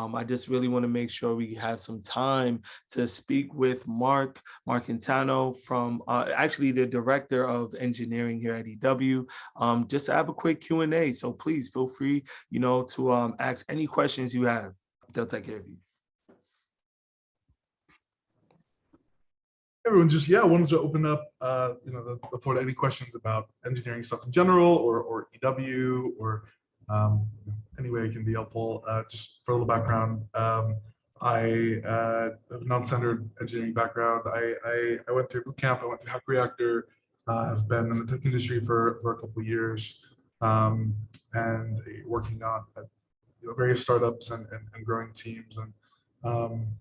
I just really want to make sure we have some time to speak with Mark Marcantano from actually the director of engineering here at EW, just to have a quick Q&A. So please feel free, to ask any questions you have. They'll take care of you. Everyone, just wanted to open up the floor to any questions about engineering stuff in general, or EW, or any way it can be helpful. Just for a little background, I have a non-standard engineering background. I went through boot camp, I went through Reactor. I've been in the tech industry for a couple of years, and working on various startups and growing teams. And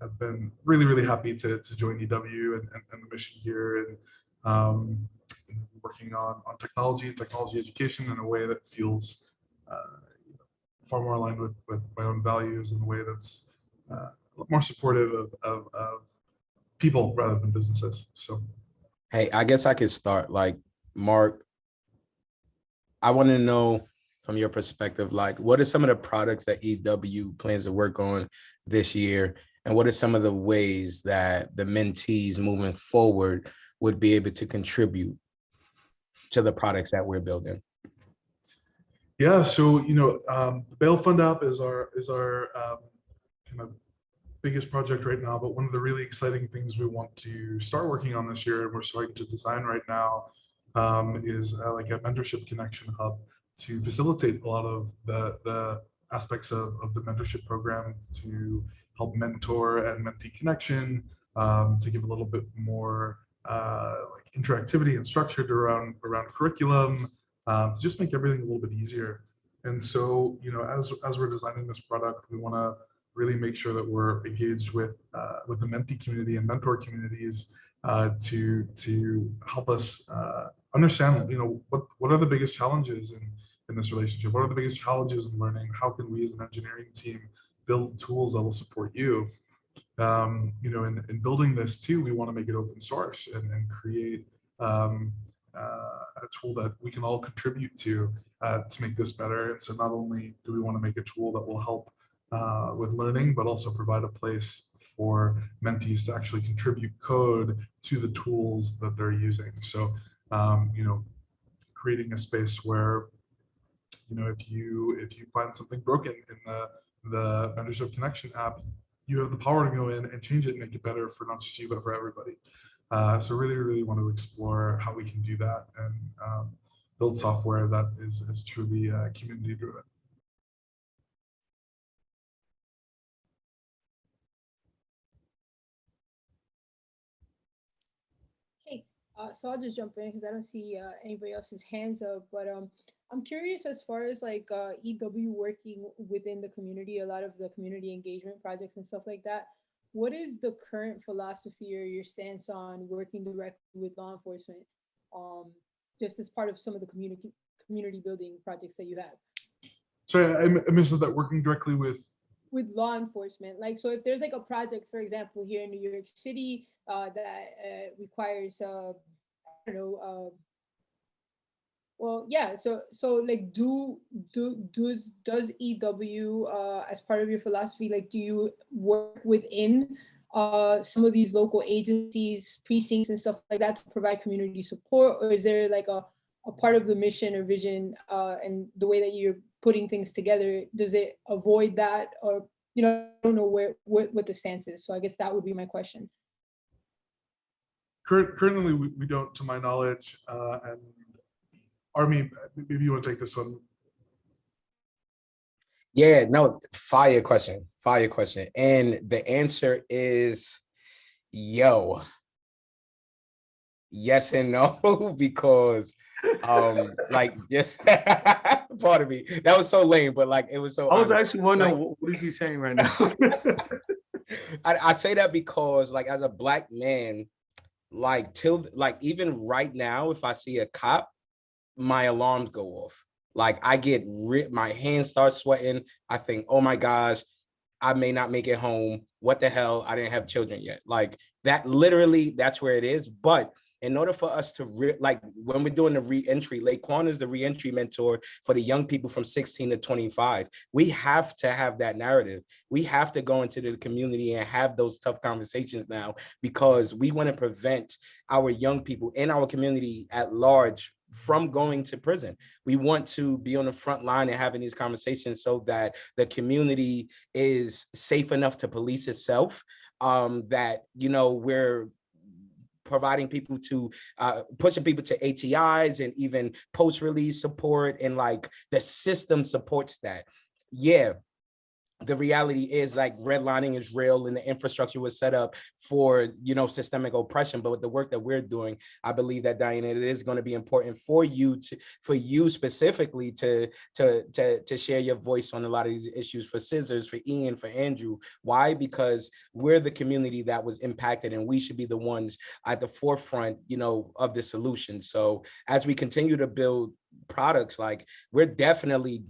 I've been really happy to join EW and the mission here, and working on technology education in a way that feels far more aligned with my own values, in a way that's a lot more supportive of people rather than businesses. So, hey, I guess I could start. Like, Mark, I want to know from your perspective, like, what are some of the products that EW plans to work on this year? And what are some of the ways that the mentees moving forward would be able to contribute to the products that we're building? Yeah, so the Bail Fund app is our kind of biggest project right now. But one of the really exciting things we want to start working on this year, and we're starting to design right now, is like a mentorship connection hub to facilitate a lot of the aspects of the mentorship program, to help mentor and mentee connection, to give a little bit more like interactivity and structure around curriculum, to just make everything a little bit easier. And so, as we're designing this product, we want to really make sure that we're engaged with the mentee community and mentor communities, to help us understand, what are the biggest challenges in this relationship? What are the biggest challenges in learning? How can we as an engineering team build tools that will support you? In building this too, we want to make it open source and create a tool that we can all contribute to make this better. And so not only do we want to make a tool that will help with learning, but also provide a place for mentees to actually contribute code to the tools that they're using. So, creating a space where, if you find something broken in the Mentorship Connection app, you have the power to go in and change it and make it better for not just you, but for everybody. So really want to explore how we can do that and build software that is truly community driven. Hey, so I'll just jump in because I don't see anybody else's hands up, but I'm curious as far as like EW working within the community, a lot of the community engagement projects and stuff like that. What is the current philosophy or your stance on working directly with law enforcement, just as part of some of the community building projects that you have? Sorry, I mentioned that working directly with law enforcement. Like, so if there's like a project, for example, here in New York City that requires, I don't know, well, yeah. So like, does EW as part of your philosophy, like, do you work within some of these local agencies, precincts, and stuff like that to provide community support, or is there like a part of the mission or vision and the way that you're putting things together? Does it avoid that, or I don't know what the stance is. So I guess that would be my question. Currently, we don't, to my knowledge, and Army, maybe you want to take this one. Yeah, no, fire question. And the answer is yes and no, because like, just pardon me, that was so lame, but like, it was so I was actually wondering, like, what is he saying right now? I say that because, like, as a Black man, like, even right now, if I see a cop, my alarms go off. Like, I get my hands start sweating. I think, oh my gosh, I may not make it home. What the hell? I didn't have children yet. Like, that, literally, that's where it is. But in order for us to like when we're doing the re-entry, Laquan is the re-entry mentor for the young people from 16 to 25. We have to have that narrative. We have to go into the community and have those tough conversations now, because we want to prevent our young people in our community at large from going to prison. We want to be on the front line and having these conversations so that the community is safe enough to police itself, that, you know, we're providing people to pushing people to ATIs and even post-release support, and like the system supports that. Yeah, the reality is like redlining is real and the infrastructure was set up for, you know, systemic oppression. But with the work that we're doing, I believe that, Diana, it is going to be important for you specifically to share your voice on a lot of these issues, for Scissors, for Ian, for Andrew. Why? Because we're the community that was impacted, and we should be the ones at the forefront, you know, of the solution. So as we continue to build products, like, we're definitely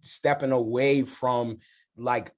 stepping away from like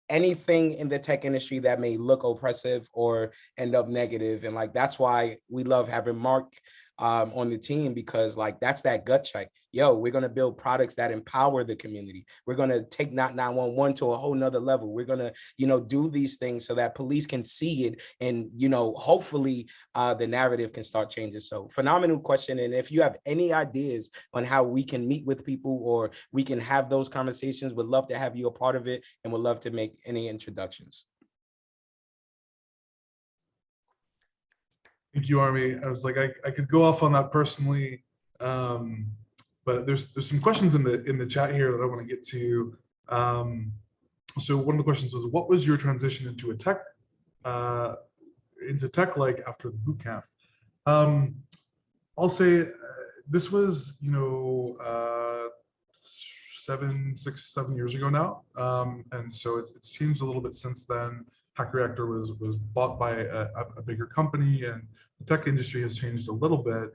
anything in the tech industry that may look oppressive or end up negative. And like, that's why we love having Mark on the team, because like, that's that gut check. Yo, we're going to build products that empower the community. We're going to take Not 911 to a whole nother level. We're going to, you know, do these things so that police can see it, and, you know, hopefully the narrative can start changing. So phenomenal question. And if you have any ideas on how we can meet with people or we can have those conversations, would love to have you a part of it, and would love to make any introductions. Thank you, Army. I was like, I could go off on that personally, but there's some questions in the chat here that I want to get to. So one of the questions was, what was your transition into tech like after the boot camp? I'll say this was, you know, 7 years ago now, and so it's changed a little bit since then. Hack Reactor was bought by a bigger company, and the tech industry has changed a little bit.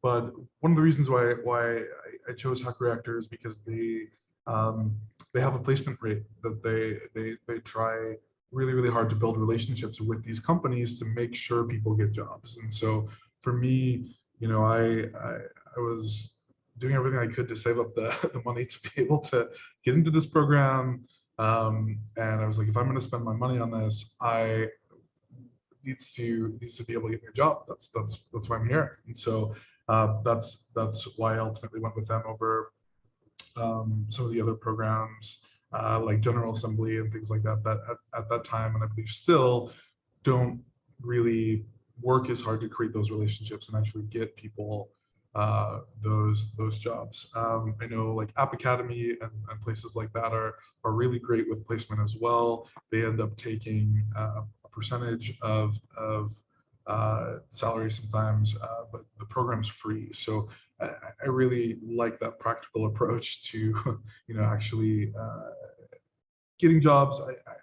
But one of the reasons why I chose Hack Reactor is because they have a placement rate that they try really hard to build relationships with these companies to make sure people get jobs. And so for me, you know, I was doing everything I could to save up the money to be able to get into this program. And I was like, if I'm going to spend my money on this, I needs to be able to get me a job. That's why I'm here. And so that's why I ultimately went with them over some of the other programs like General Assembly and things like that. That at that time, and I believe still, don't really work as hard to create those relationships and actually get people those jobs. I know like App Academy and places like that are really great with placement as well. They end up taking a percentage of salary sometimes, but the program's free. So I really like that practical approach to, you know, actually getting jobs.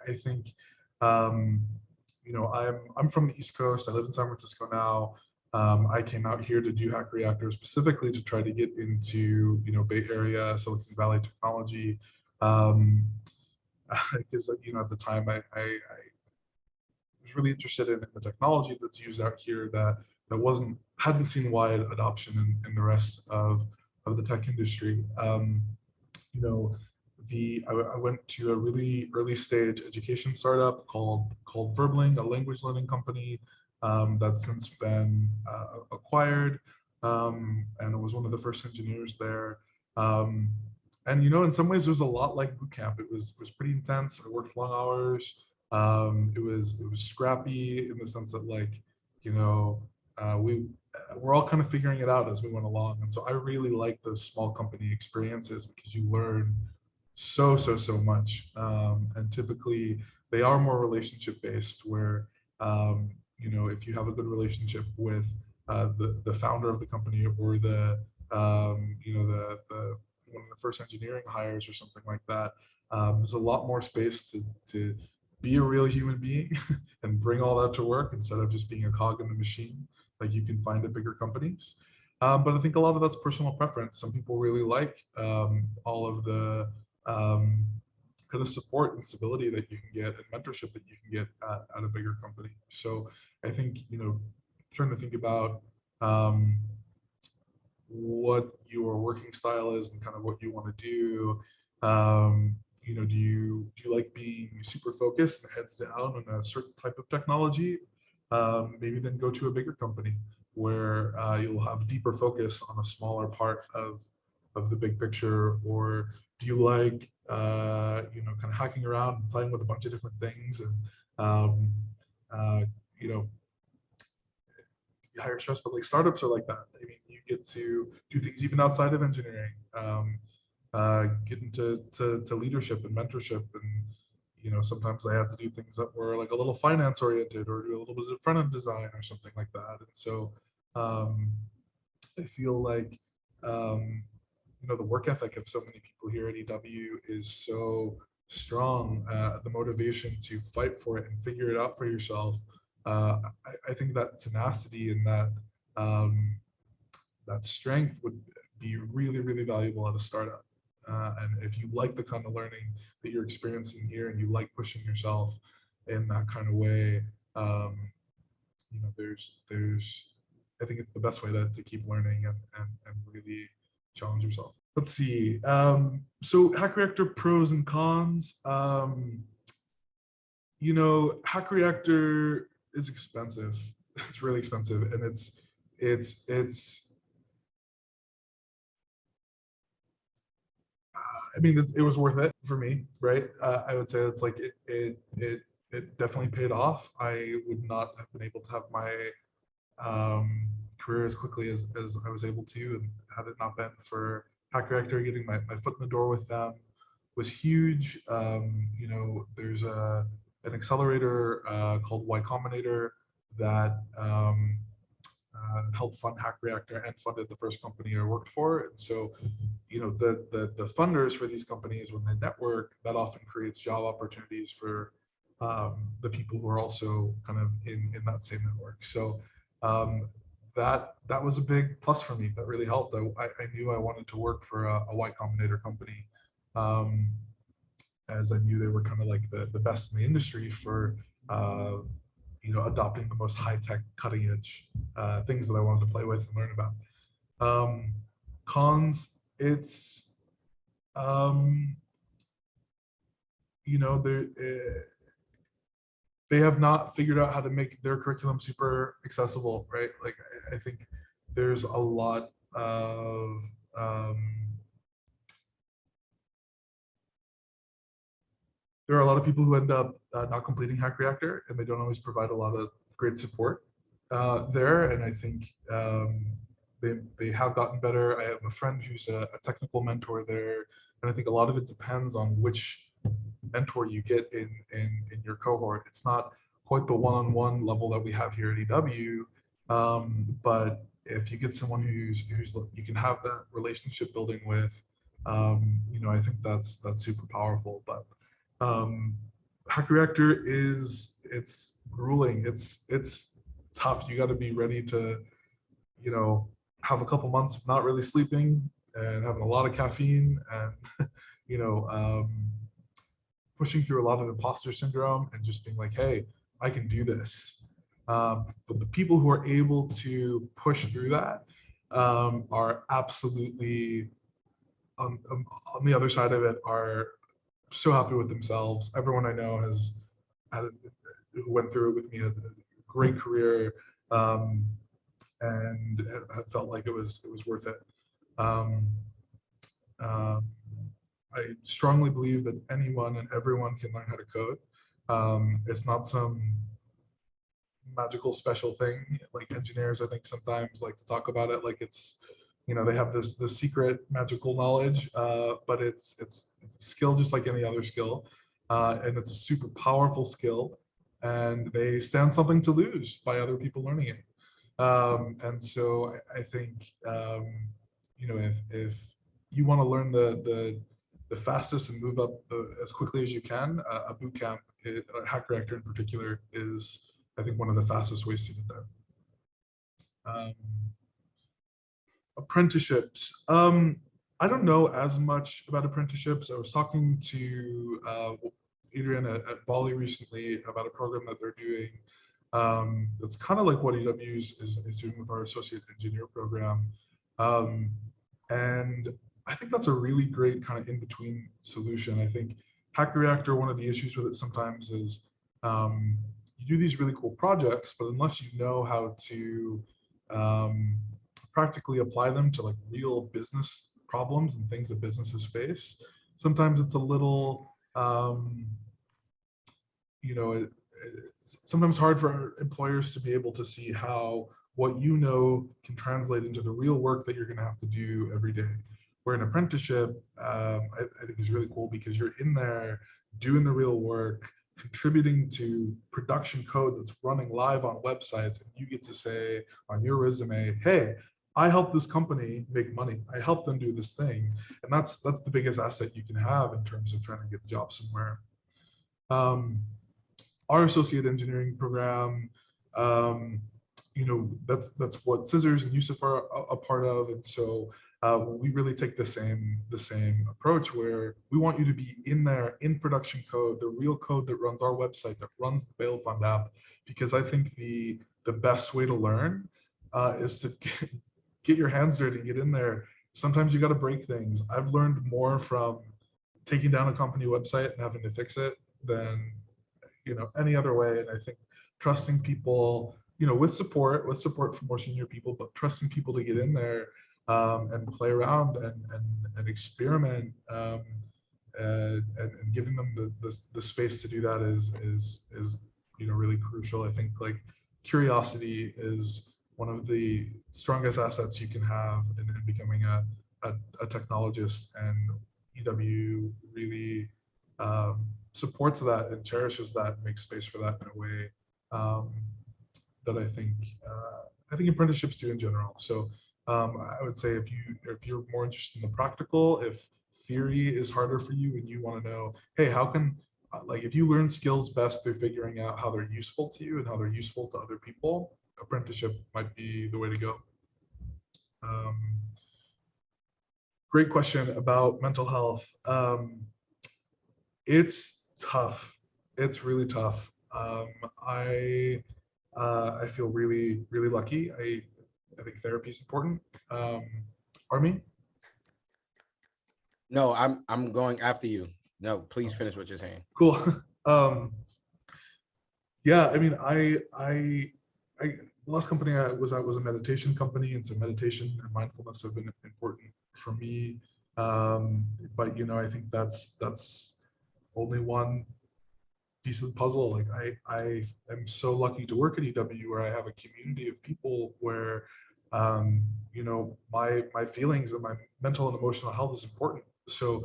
I think, you know, I'm from the East Coast. I live in San Francisco now. I came out here to do Hack Reactor specifically to try to get into, you know, Bay Area, Silicon Valley technology, because you know, at the time I was really interested in the technology that's used out here that hadn't seen wide adoption in the rest of the tech industry. You know, I went to a really early stage education startup called Verbling, a language learning company that's since been acquired, and I was one of the first engineers there. And you know, in some ways, it was a lot like boot camp. It was pretty intense. I worked long hours. It was scrappy in the sense that, like, you know, we're all kind of figuring it out as we went along. And so I really like those small company experiences because you learn so much. And typically they are more relationship based, where you know, if you have a good relationship with the founder of the company or the you know, the one of the first engineering hires or something like that, there's a lot more space to be a real human being and bring all that to work instead of just being a cog in the machine like you can find at bigger companies. But I think a lot of that's personal preference. Some people really like all of the kind of support and stability that you can get and mentorship that you can get at a bigger company. So I think, trying to think about what your working style is and kind of what you want to do. Do you like being super focused and heads down on a certain type of technology? Maybe then go to a bigger company where you'll have deeper focus on a smaller part of the big picture. Or do you like kind of hacking around and playing with a bunch of different things and higher stress? But like startups are like that. I mean, you get to do things even outside of engineering, get into leadership and mentorship. And sometimes I had to do things that were like a little finance oriented or do a little bit of front end design or something like that. And so I feel like the work ethic of so many people here at EW is so strong. The motivation to fight for it and figure it out for yourself. I think that tenacity and that strength would be really, really valuable at a startup. And if you like the kind of learning that you're experiencing here and you like pushing yourself in that kind of way, there's I think it's the best way to keep learning and really challenge yourself. Let's see. So Hack Reactor pros and cons. Hack Reactor is expensive. It's really expensive, and I mean, it was worth it for me, right? I would say it's like it definitely paid off. I would not have been able to have my career as quickly as I was able to, and had it not been for Hack Reactor, getting my foot in the door with them was huge. There's an accelerator called Y Combinator that helped fund Hack Reactor and funded the first company I worked for. And so, the funders for these companies, when they network, that often creates job opportunities for the people who are also kind of in that same network. So that was a big plus for me. That really helped. I knew I wanted to work for a Y Combinator company, as I knew they were kind of like the best in the industry for adopting the most high-tech, cutting-edge things that I wanted to play with and learn about. Cons, it's they have not figured out how to make their curriculum super accessible, right? Like I think there's a lot of there are a lot of people who end up not completing Hack Reactor, and they don't always provide a lot of great support there. And I think they have gotten better. I have a friend who's a technical mentor there, and I think a lot of it depends on which mentor you get in your cohort. It's not quite the one-on-one level that we have here at EW, but if you get someone who's you can have that relationship building with, I think that's super powerful. But Hack Reactor it's grueling. It's tough. You got to be ready to, have a couple months of not really sleeping and having a lot of caffeine and, pushing through a lot of imposter syndrome and just being like, hey, I can do this. But the people who are able to push through that are absolutely on the other side of it, are so happy with themselves. Everyone I know who went through it with me had a great career, and I felt like it was worth it. I strongly believe that anyone and everyone can learn how to code. It's not some magical special thing. Like engineers, I think sometimes like to talk about it like it's, they have this secret magical knowledge, but it's a skill just like any other skill, and it's a super powerful skill, and they stand something to lose by other people learning it. And so I think if you want to learn the fastest and move up as quickly as you can, a boot camp, Hack Reactor in particular, is I think one of the fastest ways to get there. Apprenticeships. I don't know as much about apprenticeships. I was talking to Adrian at Volley recently about a program that they're doing that's kind of like what EW is doing with our associate engineer program. And I think that's a really great kind of in-between solution. I think Hack Reactor, one of the issues with it sometimes is you do these really cool projects, but unless you know how to practically apply them to like real business problems and things that businesses face, sometimes it's a little, it's sometimes hard for employers to be able to see how what you know can translate into the real work that you're going to have to do every day. Where an apprenticeship, I think is really cool because you're in there doing the real work, contributing to production code that's running live on websites, and you get to say on your resume, hey, I helped this company make money. I helped them do this thing. And that's the biggest asset you can have in terms of trying to get a job somewhere. Our associate engineering program, that's what Scissors and Yusuf are a part of. And so we really take the same approach where we want you to be in there in production code, the real code that runs our website, that runs the Bail Fund app, because I think the best way to learn is to get your hands dirty, get in there. Sometimes you got to break things. I've learned more from taking down a company website and having to fix it than any other way. And I think trusting people, with support from more senior people, but trusting people to get in there and play around and experiment and giving them the space to do that is really crucial. I think like curiosity is one of the strongest assets you can have in becoming a technologist, and EW really supports that and cherishes that and makes space for that in a way that I think apprenticeships do in general. So I would say if you're more interested in the practical, if theory is harder for you and you want to know, hey, how can if you learn skills best through figuring out how they're useful to you and how they're useful to other people, apprenticeship might be the way to go. Great question about mental health. It's tough. It's really tough. I feel really, really lucky. I think therapy is important. Armin? No, I'm going after you. No, please finish what you're saying. Cool. Yeah, I mean, the last company I was at was a meditation company, and so meditation and mindfulness have been important for me. But I think that's only one piece of the puzzle. Like I am so lucky to work at EW where I have a community of people where my feelings and my mental and emotional health is important. So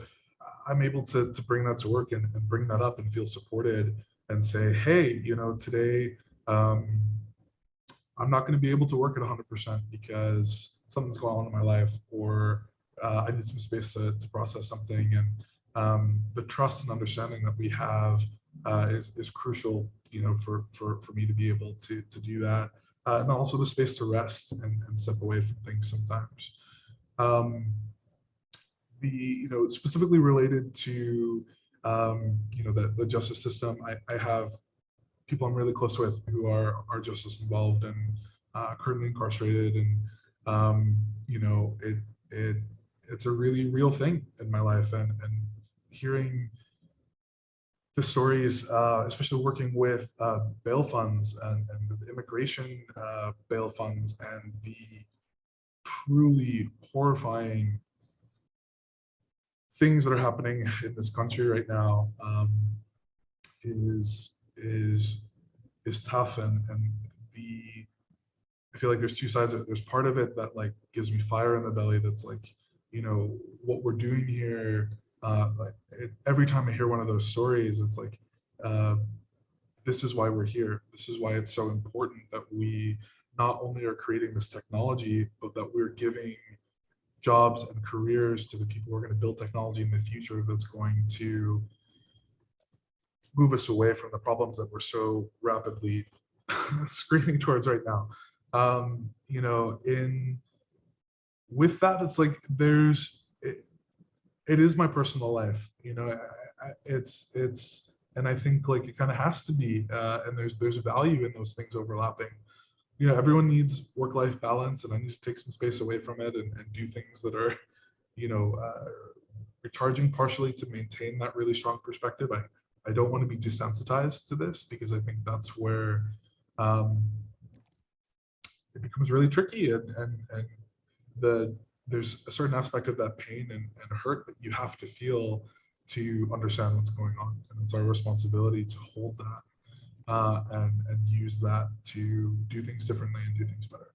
I'm able to bring that to work and bring that up and feel supported and say, hey, today I'm not going to be able to work at 100% because something's going on in my life, or I need some space to process something. And the trust and understanding that we have is crucial, for me to be able to do that. And also the space to rest and step away from things sometimes. Specifically related to, the justice system, I have people I'm really close with who are justice involved and currently incarcerated, and it's a really real thing in my life, and hearing the stories, especially working with bail funds and with immigration bail funds, and the truly horrifying things that are happening in this country right now is tough, and I feel like there's two sides of it. There's part of it that like gives me fire in the belly. That's like, what we're doing here. Every time I hear one of those stories, it's like, this is why we're here. This is why it's so important that we not only are creating this technology, but that we're giving jobs and careers to the people who are going to build technology in the future that's going to move us away from the problems that we're so rapidly screaming towards right now. With that, it's like it is my personal life. It's and I think like it kind of has to be, and there's value in those things overlapping. Everyone needs work-life balance, and I need to take some space away from it and do things that are, recharging partially to maintain that really strong perspective. I don't want to be desensitized to this, because I think that's where it becomes really tricky, and there's a certain aspect of that pain and hurt that you have to feel to understand what's going on, and it's our responsibility to hold that and use that to do things differently and do things better.